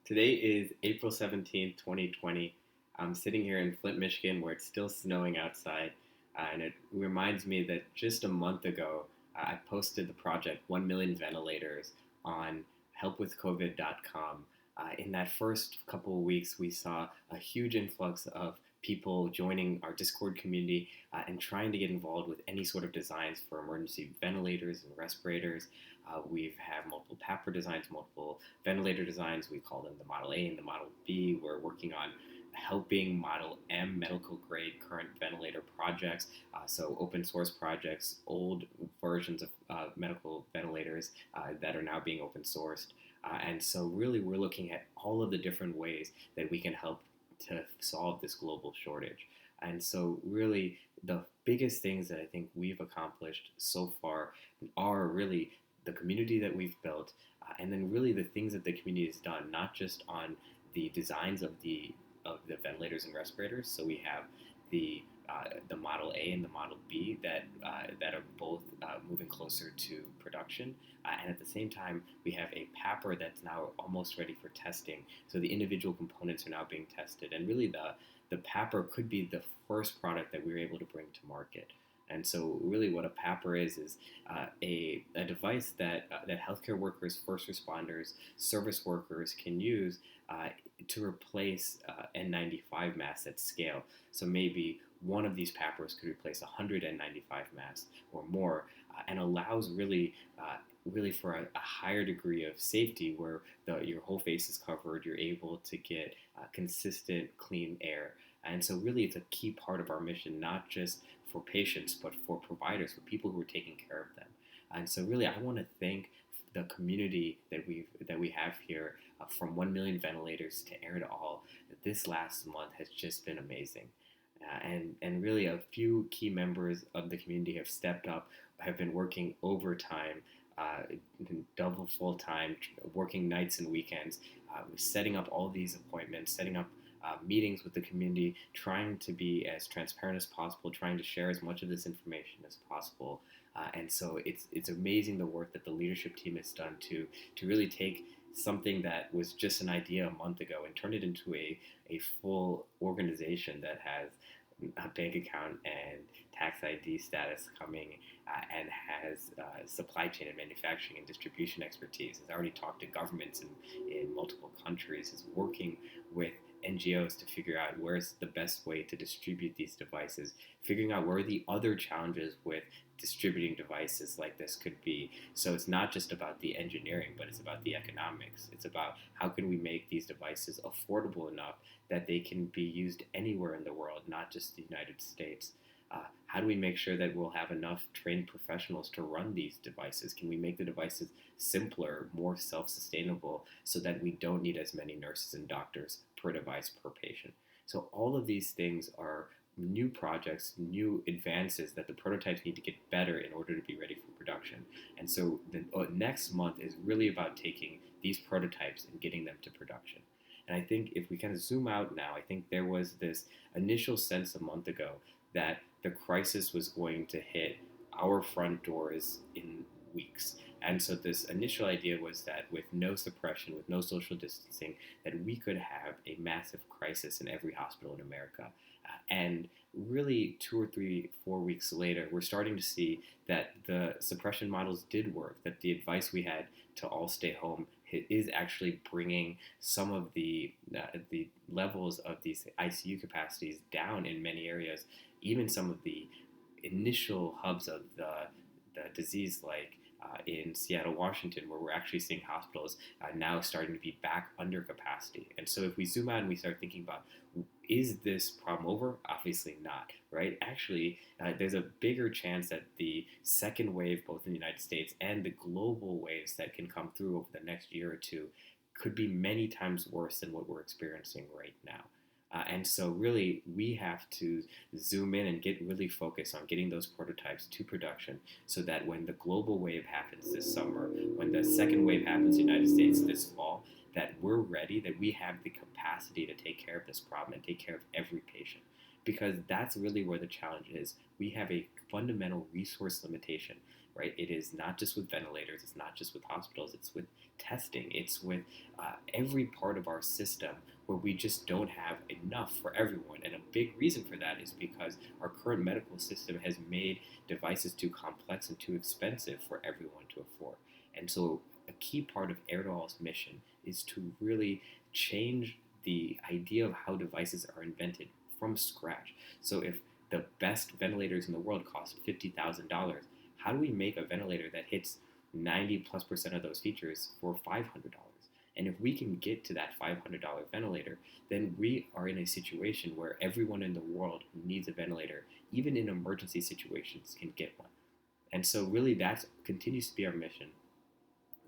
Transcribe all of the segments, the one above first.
Today is April 17th, 2020. I'm sitting here in Flint, Michigan, where it's still snowing outside. And it reminds me that just a month ago, I posted the project 1 Million Ventilators on helpwithcovid.com. In that first couple of weeks, we saw a huge influx of people joining our Discord community and trying to get involved with any sort of designs for emergency ventilators and respirators. We have multiple PAPR designs, multiple ventilator designs. We call them the Model A and the Model B. We're working on helping Model M medical grade current ventilator projects, so open source projects, old versions of medical ventilators that are now being open sourced. And so, really, we're looking at all of the different ways that we can help to solve this global shortage. And so, really, the biggest things that I think we've accomplished so far are really the community that we've built, and then really the things that the community has done, not just on the designs of the ventilators and respirators. So we have the Model A and the Model B that are both moving closer to production, and at the same time we have a PAPR that's now almost ready for testing. So the individual components are now being tested, and really the PAPR could be the first product that we're able to bring to market. And so, really, what a PAPR is a device that healthcare workers, first responders, service workers can use to replace N95 masks at scale. So maybe one of these PAPRs could replace 100 N95 masks or more, and allows really for a higher degree of safety where your whole face is covered. You're able to get consistent, clean air. And so, really, it's a key part of our mission, not just for patients, but for providers, for people who are taking care of them. And so, really, I want to thank the community that we have here, from 1 million ventilators to Air to All. This last month has just been amazing. And really, a few key members of the community have stepped up, have been working overtime, uh, double full time, working nights and weekends, setting up all these appointments, setting up meetings with the community, trying to be as transparent as possible, trying to share as much of this information as possible. And so it's amazing the work that the leadership team has done to really take something that was just an idea a month ago and turn it into a full organization that has a bank account and tax ID status coming, and has supply chain and manufacturing and distribution expertise. Has already talked to governments in multiple countries. Is working with NGOs to figure out where's the best way to distribute these devices, figuring out where the other challenges with distributing devices like this could be. So it's not just about the engineering, but it's about the economics. It's about how can we make these devices affordable enough that they can be used anywhere in the world, not just the United States. How do we make sure that we'll have enough trained professionals to run these devices? Can we make the devices simpler, more self-sustainable, so that we don't need as many nurses and doctors per device per patient? So all of these things are new projects, new advances that the prototypes need to get better in order to be ready for production. And so the next month is really about taking these prototypes and getting them to production. And I think if we kind of zoom out now, I think there was this initial sense a month ago that the crisis was going to hit our front doors in weeks. And so this initial idea was that with no suppression, with no social distancing, that we could have a massive crisis in every hospital in America. And really, 2 or 3, 4 weeks later, we're starting to see that the suppression models did work, that the advice we had to all stay home is actually bringing some of the levels of these ICU capacities down in many areas, even some of the initial hubs of the disease, like in Seattle, Washington, where we're actually seeing hospitals now starting to be back under capacity. And so if we zoom out and we start thinking about, is this problem over? Obviously not, right? Actually, there's a bigger chance that the second wave, both in the United States and the global waves that can come through over the next year or two, could be many times worse than what we're experiencing right now. And so really, we have to zoom in and get really focused on getting those prototypes to production so that when the global wave happens this summer, when the second wave happens in the United States this fall, that we're ready, that we have the capacity to take care of this problem and take care of every patient. because that's really where the challenge is. We have a fundamental resource limitation, right? It is not just with ventilators, it's not just with hospitals, it's with testing, it's with every part of our system where we just don't have enough for everyone. And a big reason for that is because our current medical system has made devices too complex and too expensive for everyone to afford. And so, a key part of Erdal's mission is to really change the idea of how devices are invented from scratch. So, if the best ventilators in the world cost $50,000, how do we make a ventilator that hits 90+% of those features for $500? And if we can get to that $500 ventilator, then we are in a situation where everyone in the world who needs a ventilator, even in emergency situations, can get one. And so, really, that continues to be our mission.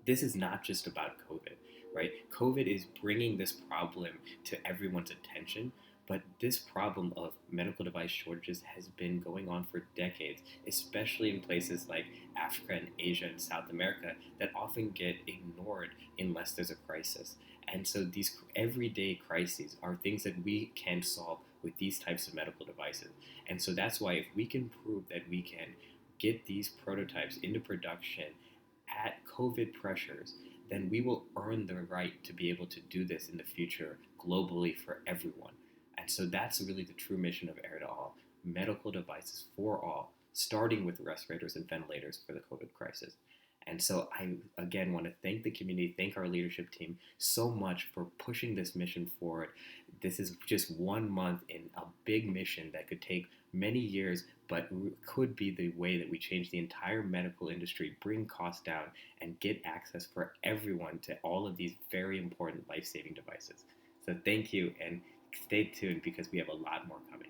This is not just about COVID, right? COVID is bringing this problem to everyone's attention, but this problem of medical device shortages has been going on for decades, especially in places like Africa and Asia and South America that often get ignored unless there's a crisis. And so these everyday crises are things that we can solve with these types of medical devices. And so that's why if we can prove that we can get these prototypes into production at COVID pressures, then we will earn the right to be able to do this in the future globally for everyone. And so that's really the true mission of Air to All, medical devices for all, starting with respirators and ventilators for the COVID crisis. And so I again want to thank the community, thank our leadership team so much for pushing this mission forward. This is just 1 month in a big mission that could take many years, but could be the way that we change the entire medical industry, bring costs down, and get access for everyone to all of these very important life saving devices. So thank you, and stay tuned because we have a lot more coming.